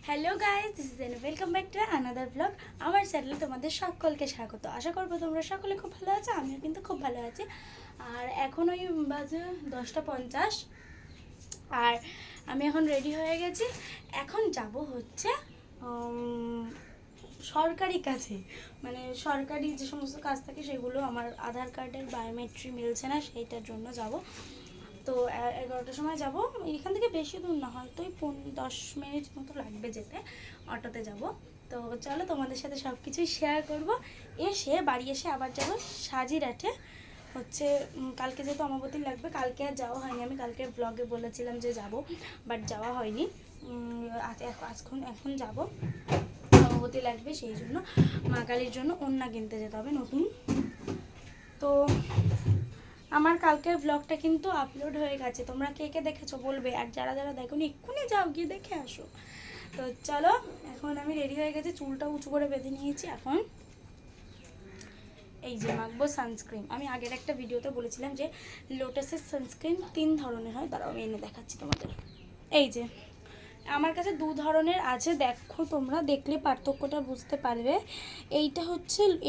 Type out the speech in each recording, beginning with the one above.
Hello guys, this is an welcome back to another blog. আমার চ্যানেলে তোমাদের সকলকে স্বাগত। আশা করবো তোমরা সকলে খুব ভালো আছো, আমিও কিন্তু খুব ভালো আছি। আর এখন ওই বাজে 10:50 আর আমি এখন রেডি হয়ে গেছি। এখন যাব হচ্ছে সরকারি কাছে, মানে সরকারি যে সমস্ত কাজ থাকে সেগুলো, আমার আধার কার্ডের বায়োমেট্রি মিলছে না, সেইটার জন্য যাব। তো 11টার সময় যাব। এখান থেকে বেশি দূর না, হয়তো 10 মিনিট মতো লাগবে যেতে, অটোতে যাব। তো চলো তোমাদের সাথে সব কিছুই শেয়ার করব। বাড়ি এসে আবার যাব সাজিরহাটে। হচ্ছে কালকে যেহেতু অমাবতী লাগবে, কালকে আর যাওয়া হয়নি। আমি কালকে ব্লগে বলেছিলাম যে যাব, বাট যাওয়া হয়নি। এখন যাব, অমাবতী লাগবে, সেই জন্য মা কালীর জন্য ওড়না কিনতে যেতে হবে নতুন। তো আমার কালকের ব্লগটা কিন্তু আপলোড হয়ে গেছে, তোমরা কে কে দেখেছো বলবে, আর যারা যারা দেখোনি এক্ষুনি যাও গিয়ে দেখে আসো। তো চলো, এখন আমি রেডি হয়ে গেছি, চুলটা উঁচু করে বেঁধে নিয়েছি। এখন এই যে মাখবো সানস্ক্রিন। আমি আগের একটা ভিডিওতে বলেছিলাম যে লোটাসের সানস্ক্রিন 3 ধরনের হয়, দাঁড়াও আমি এনে দেখাচ্ছি তোমাদের। এই যে আমার কাছে 2 ধরনের আছে, দেখো তোমরা দেখলে পার্থক্যটা বুঝতে পারবে।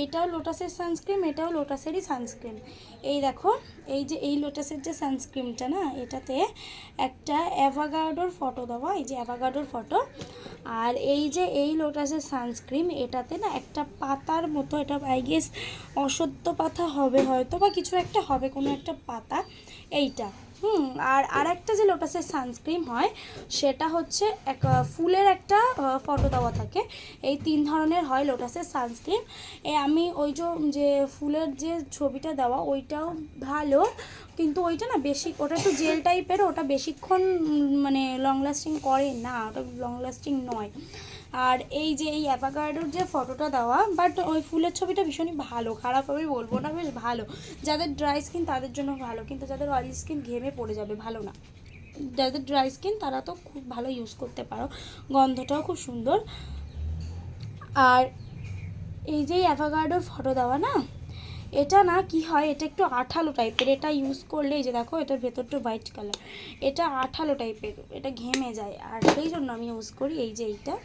এটাও লোটাসের সানস্ক্রিন, এটাও লোটাসেরই সানস্ক্রিন। এই দেখো, এই যে এই লোটাসের যে সানস্ক্রিনটা না, এটাতে একটা অ্যাভাগার্ডোর ফটো দেওয়া, এই যে অ্যাভাগার্ডোর ফটো। আর এই যে এই লোটাসের সানস্ক্রিন, এটাতে না একটা পাতার মতো, এটা আই গেস অশ্বত্থ পাতা হবে হয়তো, বা কিছু একটা হবে, কোনো একটা পাতা এইটা। আর একটা যে লোটাসের সানস্ক্রিন হয়, সেটা হচ্ছে এক ফুলের একটা ফটো দেওয়া থাকে। এই 3 ধরনের হয় লোটাসের সানস্ক্রিন। আমি ওই যে ফুলের যে ছবিটা দেওয়া, ওইটাও ভালো, কিন্তু ওইটা না বেশি, ওটা একটু জেল টাইপের, ওটা বেশিক্ষণ মানে লং লাস্টিং করে না, ওটা লং লাস্টিং নয়। আর এই যে এই অ্যাভাগার্ডোর যে ফটোটা দেওয়া, বাট ওই ফুলের ছবিটা ভীষণই ভালো, খারাপ আমি বলবো না, বেশ ভালো। যাদের ড্রাই স্কিন তাদের জন্য ভালো, কিন্তু যাদের অয়েলি স্কিন ঘেমে পড়ে যাবে, ভালো না। যাদের ড্রাই স্কিন তারা তো খুব ভালো ইউজ করতে পারো, গন্ধটাও খুব সুন্দর। আর এই যে অ্যাভাগার্ডোর ফটো দেওয়া না, এটা না কি হয়, এটা একটু আঠালো টাইপের, এটা ইউজ করলে এই যে দেখো, এটার ভেতরটা হোয়াইট কালার, এটা আঠালো টাইপের, এটা ঘেমে যায়, আর সেই জন্য আমি ইউজ করি এই যে এইটা।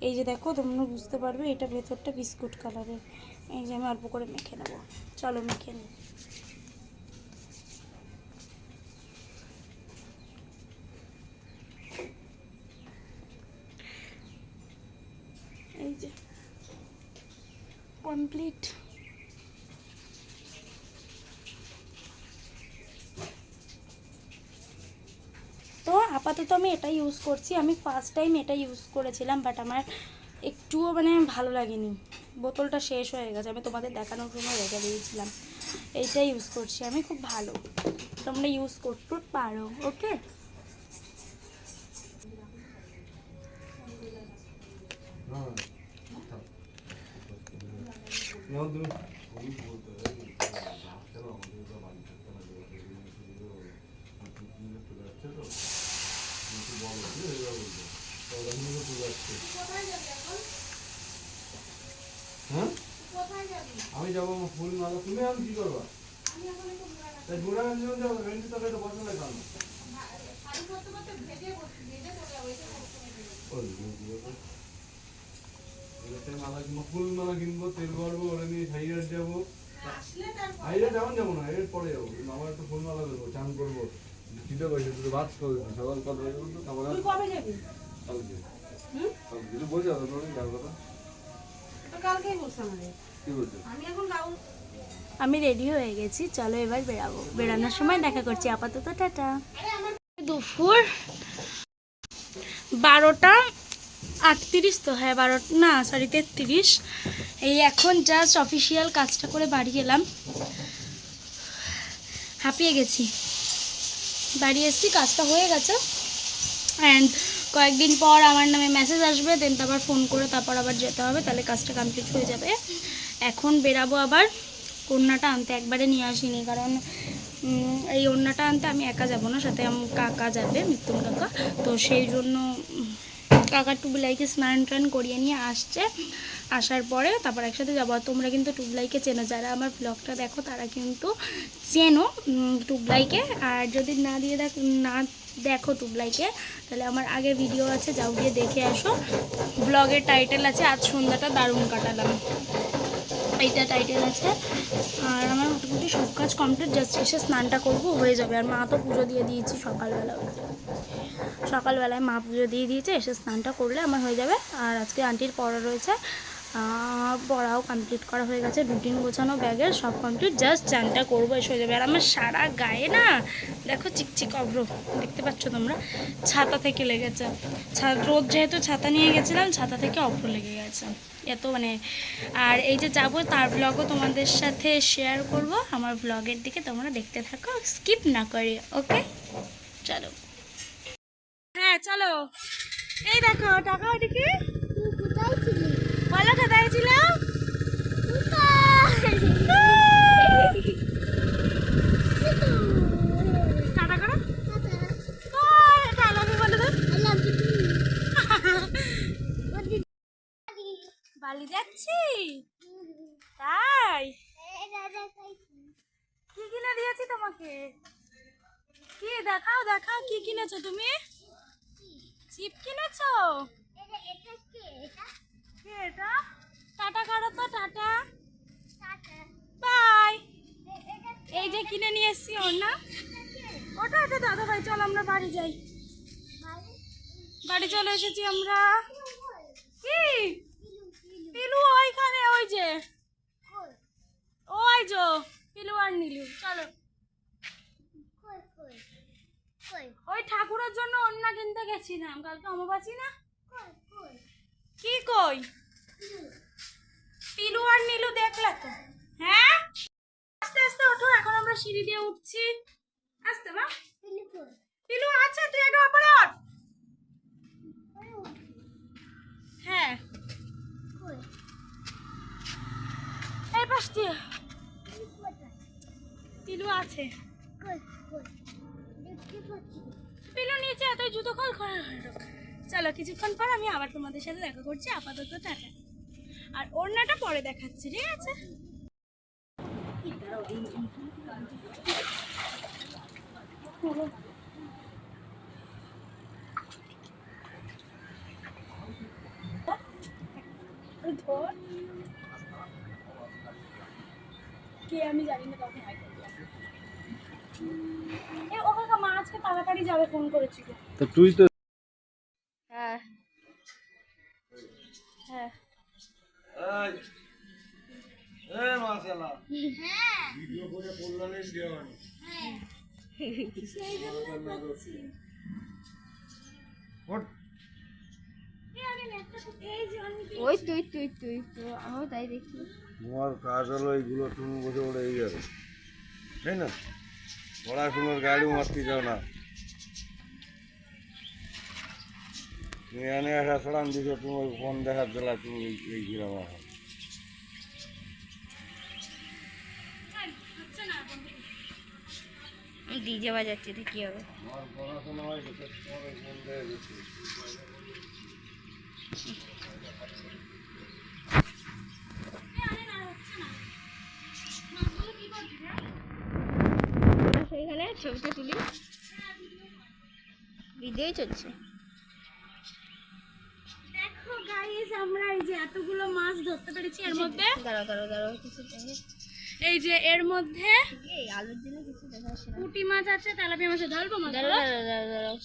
এই যে দেখো, তোমরা বুঝতে পারবে, এটা ভেতরটা বিস্কুট কালারের। এই যে আমি অল্প করে মেখে নেবো, চলো মেখে নিই। এই যে কমপ্লিট। তো আপাতত আমি এটা ইউজ করছি, আমি ফার্স্ট টাইম এটা ইউজ করেছিলাম, বাট আমার একটুও মানে ভালো লাগেনি, বোতলটা শেষ হয়ে গেছে, আমি তোমাদের দেখানোর সময় রেখে দিয়েছিলাম। এইটা ইউজ করছি আমি, খুব ভালো, তোমরা ইউজ করতে পারো। ওকে, আমি যাবো ফুল মালা, তুমি আমি কি করবা? ফুল মালা কিনবো, তেল ভরবো, ওরা নিয়ে হাইয়ার যাবো। হাইয়ার যেমন যাবো না, হাইয়ার পরে যাবো, আমার একটা ফুল মালা দেবো, চান করবো, চিন্তা করছি দুটো ভাত খাবো, সকাল কথা বলবো তো আমার কবে যাবি? কালকে। কিছু বলছে যার কথা কালকেই বলছে আমাদের। কি বলছে? আমি এখন গাউন, আমি রেডি হয়ে গেছি, চলো এবার বেরাবো, বেরানোর সময় দেখা করছি, আপাতত টাটা। দুপুর 12:38 তো, হ্যাঁ 33। এই এখন জাস্ট অফিসিয়াল কাজটা করে বাড়ি এলাম, হাঁপিয়ে গেছি। বাড়ি এসেছি, কাজটা হয়ে গেছে, অ্যান্ড কয়েকদিন পর আমার নামে মেসেজ আসবে, দেন তো আবার ফোন করে তারপর আবার যেতে হবে, তাহলে কাজটা কমপ্লিট হয়ে যাবে। এখন বেরাবো আবার, ওড়নাটা আনতে একবারে নিয়ে আসিনি, কারণ এই ওড়নাটা আনতে আমি একা যাব না, সাথে আমার কাকা যাবে, মৃত্যুন কাকা। তো সেই জন্য কাকা টুবলাইকে স্নান টান করিয়ে নিয়ে আসছে, আসার পরে তারপর একসাথে যাবো। আর তোমরা কিন্তু টুবলাইকে চেনো, যারা আমার ব্লগটা দেখো তারা কিন্তু চেনো টুবলাইকে, আর যদি না দেখো টুবলাইকে, তাহলে আমার আগে ভিডিও আছে, যাও গিয়ে দেখে আসো। ব্লগের টাইটেল আছে আজ সন্ধ্যাটা দারুণ কাটালাম, এইটা টাইটেল আছে। আর আমার মোটামুটি সব কাজ কমপ্লিট, জাস্ট এসে স্নানটা করবো, হয়ে যাবে। আর মা তো পুজো দিয়ে দিয়েছি সকালবেলায় মা পুজো দিয়ে দিয়েছে, এসে স্নানটা করলে আমার হয়ে যাবে। আর আজকে আন্টির পড়া রয়েছে, পড়াও কমপ্লিট করা হয়ে গেছে, রুটিন গোছানো ব্যাগের সব কমপ্লিট, জাস্ট চানটা করবো, এসে হয়ে যাবে। আর আমার সারা গায়ে না দেখো চিকচিক অব্র, দেখতে পাচ্ছ তোমরা, ছাতা থেকে লেগেছে। রোদ যেহেতু ছাতা নিয়ে গেছিলাম, ছাতা থেকে অব্র লেগে গেছে এত মানে। আর এই যে যাবো তার ব্লগও তোমাদের সাথে শেয়ার করব, আমার ব্লগের দিকে তোমরা দেখতে থাকো, স্কিপ না করে। ওকে চলো, হ্যাঁ চলো। এই দেখো টাকা ওদিকে, বলো কোথায় ছিলাম? টাটা করো, বলো তো। বালি যাচ্ছি তাই? কি কিনে দিয়েছি তোমাকে? কি দেখাও দেখাও, কি কিনেছো তুমি? চিপ কিনেছো? কে এটা? টাটা করো তো, টাটা বাই। এই যে কিনে নিয়ে এসছি ওর না, ওটা এটা দাদা ভাই। চল আমরা বাড়ি যাই, বাড়ি চলে এসেছি আমরা। কি পিলু ওইখানে, ওই যে ওই যে পিলু আর নীলু, চলো। ওই ঠাকুরের জন্য ওন্না কিনতে গেছিলাম, কালকে অমাবাসী না। কি কই পিলু আর নীলু দেখলে তো? হ্যাঁ আস্তে আস্তে ওঠো, এখন আমরা সিঁড়ি দিয়ে উঠছি, আস্তে মা। পিলু আছে, তুই আগে ওপরে ওঠ। হ্যাঁ এই পাশ দিয়ে পিলু আছে। পিলু নিচে, তুই জুতো খোল খোল। চলো কিছুক্ষণ পর আমি আবার তোমাদের সাথে দেখা করছি, আপাতত টাটা। আর ওড়নাটা পরে দেখাচ্ছি, ঠিক আছে? কে আমি জানি না, তখন ও কাকা মা আজকে তাড়াতাড়ি যাবে ফোন করেছিল। তো তুই তো হ্যাঁ হ্যাঁ ভিডিও করে কল্যাণের দেওয়া ওই তুই তুই তুই তো আমিও তাই দেখি। তোমার কাজ হলো এইগুলো, তুমি বসে বলে এই যাবে, তাই না? পড়াশোনার গাড়িও মারতে যাও না, তুমি এনে আসা ছড়ান দিছ, তুমি ওই ফোন দেখার দিলা, তুমি এই গ্রাম আসা। আমি ডিজে বাজাচ্ছি তো কি হবে? আমার পড়াশোনা হয় তো তোমার ওই ফোন দেখে গেছি। সেইখানে ছবিটা তুলি, ভিডিওই চলছে। দেখো গাইস, আমরা এই যে এতগুলো মাছ ধরতে পেরেছি, এর মধ্যে দাঁড়াও দাঁড়াও দাঁড়াও কিছু দেখে। এই যে এর মধ্যে এই আলুর জন্য কিছু দেখা যাচ্ছে না। পুঁটি মাছ আছে, তেলাপিয়া মাছ আছে। ধরবো মাছ, দাঁড়াও দাঁড়াও দাঁড়াও দাঁড়াও,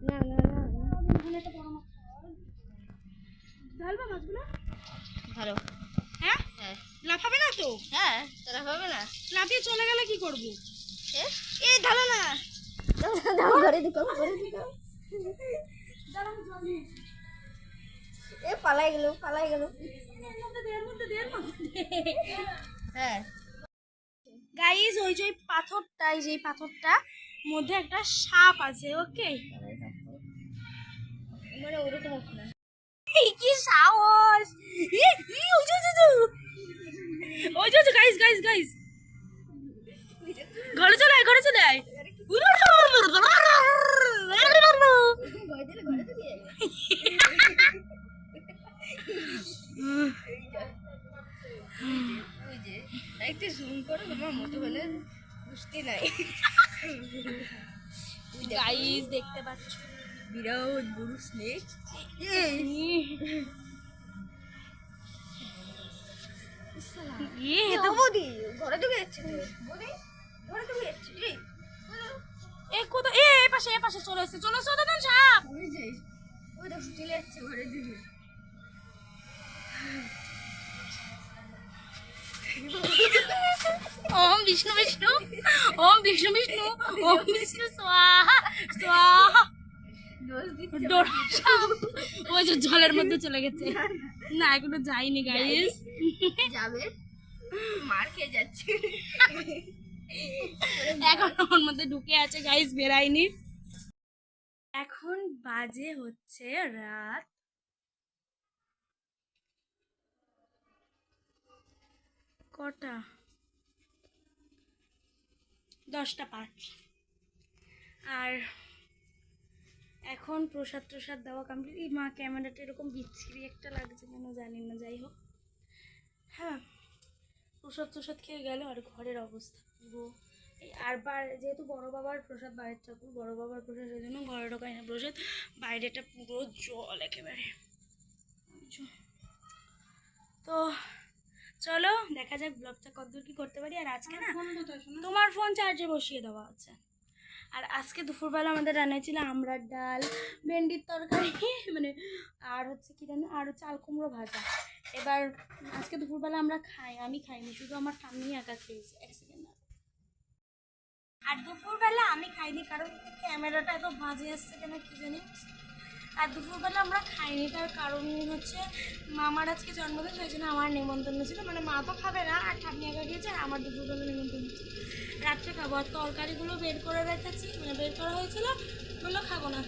না না না ধরবো মাছগুলো। ধরো। হ্যাঁ হ্যাঁ লাফাবে না তো? হ্যাঁ তারা হবে না। লাফিয়ে চলে গেলে কি করবো? এই ধরো না, দাও দাও ঘরে ঢুকাও, ঘরে ঢুকাও। এ পালাই গেল, পালাই গেল। হ্যাঁ গাইস ওই যে পাথরটা, এই যে পাথরটা মধ্যে একটা সাপ আছে। ওকে মানে ওরকম না। কি সাহস! ওই যে গাইস গাইস গাইস, ঘরে চলে আয়, ঘরে চলে আয়। একটু জুম করো, তোমার মতো হলে বুঝতে নাই। গাইস দেখতে পাচ্ছ বিরাট বড় স্নেক। ইয়ে তো বৌদি ঘরে ঢুকে যাচ্ছে তো। বৌদি ঘরে ঢুকে যাচ্ছে। এ কোথা এ পাশে চলে এসেছে দাদা সাপ। ওই যে ওই দেখো চলে যাচ্ছে ঘরে ঢুকে। ওম বিষ্ণু বিষ্ণু ওম বিষ্ণু বিষ্ণু ওম বিষ্ণু স্বাহা স্বাহা। ডোরা সাপ ওই যে জলের মধ্যে চলে গেছে। না এখনো যাইনি গাইস, যাবে মার খেয়ে যাচ্ছে। এখন ওর মধ্যে ঢুকে আছে গাইস, বেরাইনি। এখন বাজে হচ্ছে রাত কটা, 10:05। আর এখন প্রসাদ দেওয়া কমপ্লিট। মা ক্যামেরাটা এরকম বিচ্ছিরি একটা লাগছে কেন জানি না, যাই হোক। হ্যাঁ প্রসাদ খেয়ে গেল। আর ঘরের অবস্থা পুরো আর যেহেতু বড় বাবার প্রসাদ, বাইরের ঠাকুর বড় বাবার প্রসাদ, সেই জন্য ঘরে ঢোকায় না প্রসাদ, বাইরেটা পুরো জল একেবারে। তো চলো দেখা যাক ব্লগটা কতদূর কি করতে পারি। আর আজকে না তোমার ফোন চার্জে বসিয়ে দেওয়া আছে। আর আজকে দুপুরবেলা আমাদের রান্না ছিল আমড়ার ডাল, ভেন্ডির তরকারি, মানে আর হচ্ছে কি জানো, আর চাল কুমড়ো ভাজা। এবার আজকে দুপুরবেলা আমি খাইনি, শুধু আমার ঠাম্মি একা খেয়েছে। এক সেকেন্ড। আর দুপুরবেলা আমি খাইনি কারণ ক্যামেরাটা এত বাজে আসছে কেন কি জানি। আর দুপুরবেলা আমরা খাইনি, তার কারণ হচ্ছে মামার আজকে জন্মদিন, সেই জন্য আমার নেমন্তন্ন ছিল। মানে মা তো খাবে না, আর ঠাম্মি একা খেয়েছে, আর আমার দুপুরবেলা নেমন্তন্ন ছিল। রাত্রে খাবো। আর তরকারিগুলো বের করে রেখেছি, মানে বের করা হয়েছিল, বললো খাবো না।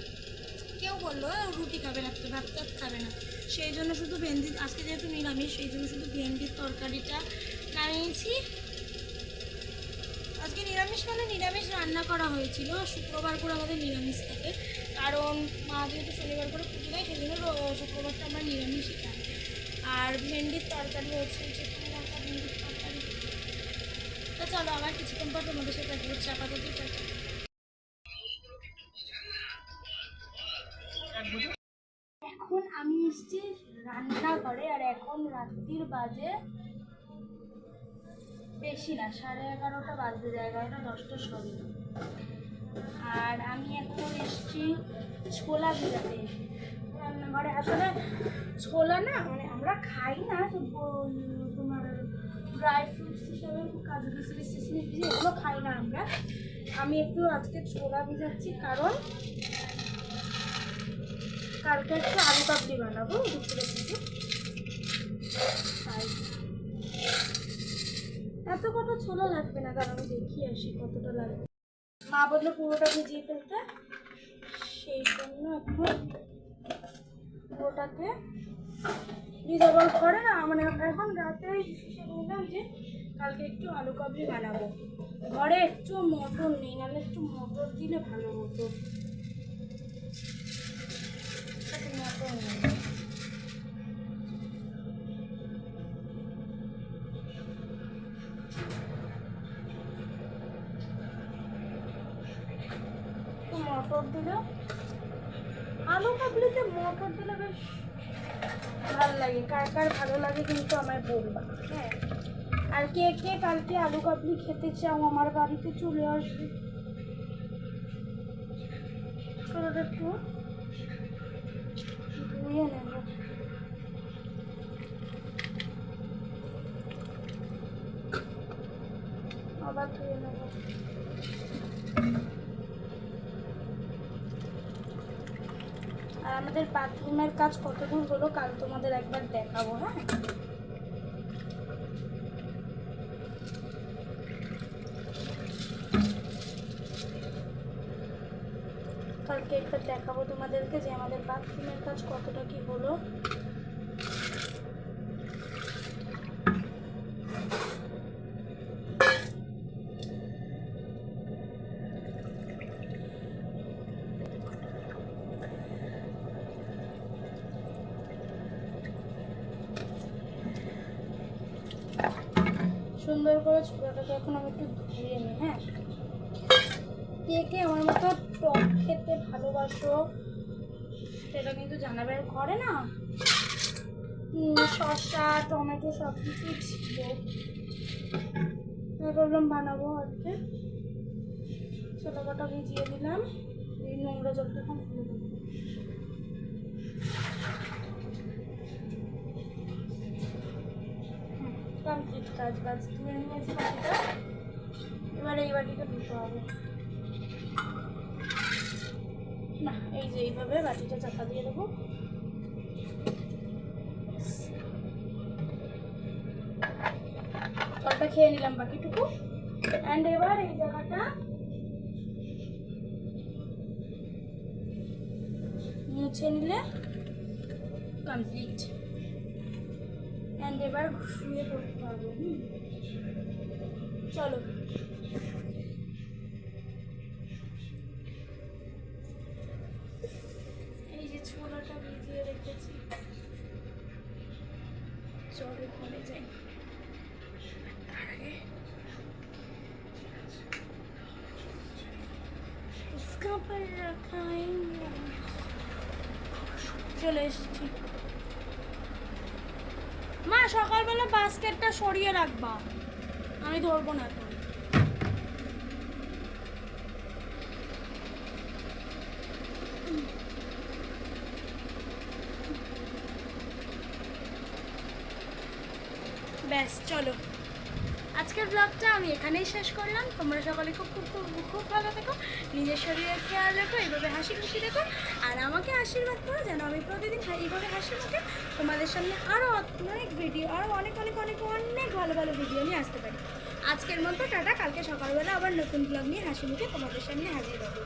কেউ বললো রুটি খাবে রাত্রে, ভাত খাবে না, সেই জন্য শুধু ভেন্ডি, আজকে যেহেতু নিরামিষ সেই জন্য শুধু ভেন্ডির তরকারিটা নামিয়েছি। আজকে নিরামিষ মানে নিরামিষ রান্না করা হয়েছিল। শুক্রবার করে আমাদের নিরামিষ থাকে, কারণ মা যেহেতু শনিবার করে পুজো দেয়, সেই জন্য শুক্রবারটা আমরা নিরামিষই খাই। আর ভেন্ডির তরকারি হচ্ছে, যেখানে রাখা ভেন্ডির তরকারি। তো চলো আবার কিছুক্ষণ পর তোমাদের সাথে চাপাতি থাকে। এখন আমি এসেছি রান্নাঘরে, আর এখন রাত্রির বাজে বেশি না, 11:30 বাজতে যায়, 11:10 সরি। আর আমি এখন এসেছি ছোলা ভিজাতে রান্নাঘরে। আসলে ছোলা না, মানে আমরা খাই না, তোমার ড্রাই ফ্রুটস হিসাবে কাজু কিশমিশ ভিজিয়ে এগুলো খাই না আমরা। আমি একটু আজকে ছোলা ভিজাচ্ছি, কারণ কালকে একটু আলু কাবলি বানাবো দুপুরের দিকে। এত কটা ছোলা লাগবে না, কারণ আমি দেখিয়ে আসি কতটা লাগবে। মা বললো পুরোটা ভিজিয়ে ফেলতে, সেই জন্য এখন পুরোটাকে ভিজাবার পরে না, মানে এখন রাতে ডিসিশন নিলাম যে কালকে একটু আলু কাবলি বানাবো। ঘরে একটু মটর নেই, নাহলে একটু মটর দিলে ভালো হতো। মটর নেই। মটর দিলে, আলু কাবলিতে মটর দিলে বেশ ভালো লাগে। কার কার ভালো লাগে কিন্তু আমায় বলবা, হ্যাঁ। আর কে কে কালকে আলু কাবলি খেতে চাও আমার বাড়িতে চলে আসবে। ছোটটা একটু ধুয়ে নেব। আবার ধুয়ে নেব। আর আমাদের বাথরুমের কাজ কতদূর হলো কাল তোমাদের একবার দেখাবো, হ্যাঁ। কালকে একবার দেখাবো তোমাদেরকে যে আমাদের বাথরুমের কাজ কতটা কি হলো। সুন্দর করে ছোলাটাকে এখন আমি একটু ধুয়ে নিই, হ্যাঁ। কে কে আমার মতো টক খেতে ভালোবাসো সেটা কিন্তু জানাবে। আর ঘরে না শসা টমেটো সব কিছুই ছিল, তাই ভাবলাম বানাবো আজকে। ছোলা কটা ভিজিয়ে দিলাম, এই নোংরা জলটা এখন ফেলে দেবো। কমপ্লিট কাজ বাজ ধুয়ে নিয়েছি বাটিটা, এবার এই বাটিটা ধুতে হবে না। এই যে এইভাবে বাটিটা চাপা দিয়ে দেবো। জলটা খেয়ে নিলাম বাকিটুকু। অ্যান্ড এবার এই জায়গাটা মুছে নিলে কমপ্লিট। অ্যান্ড এবার শুয়ে পড়তে হবে। চলো এই যে ছোলাটা ভিজিয়ে রেখেছি, চলো ঘরে যাই। তার আগে उसका पर रखाएंगे। চলে এসেছি। মা সকালবেলা বাস্কেটটা সরিয়ে রাখবা, আমি ধরবো না এখন। ব্যাস চলো, আজকের ব্লগটা আমি এখানেই শেষ করলাম। তোমরা সকলে খুব খুব খুব খুব ভালো থেকো, নিজের শরীরের খেয়াল রেখো, এইভাবে হাসি খুশি রেখো, আর আমাকে আশীর্বাদ করো যেন আমি প্রতিদিন এইভাবে হাসি মুখে তোমাদের সামনে আরও অনেক ভিডিও, আরও অনেক অনেক অনেক অনেক ভালো ভালো ভিডিও নিয়ে আসতে পারি। আজকের মতো টাটা, কালকে সকালবেলা আবার নতুন ব্লগ নিয়ে হাসি মুখে তোমাদের সামনে হাজির হবো।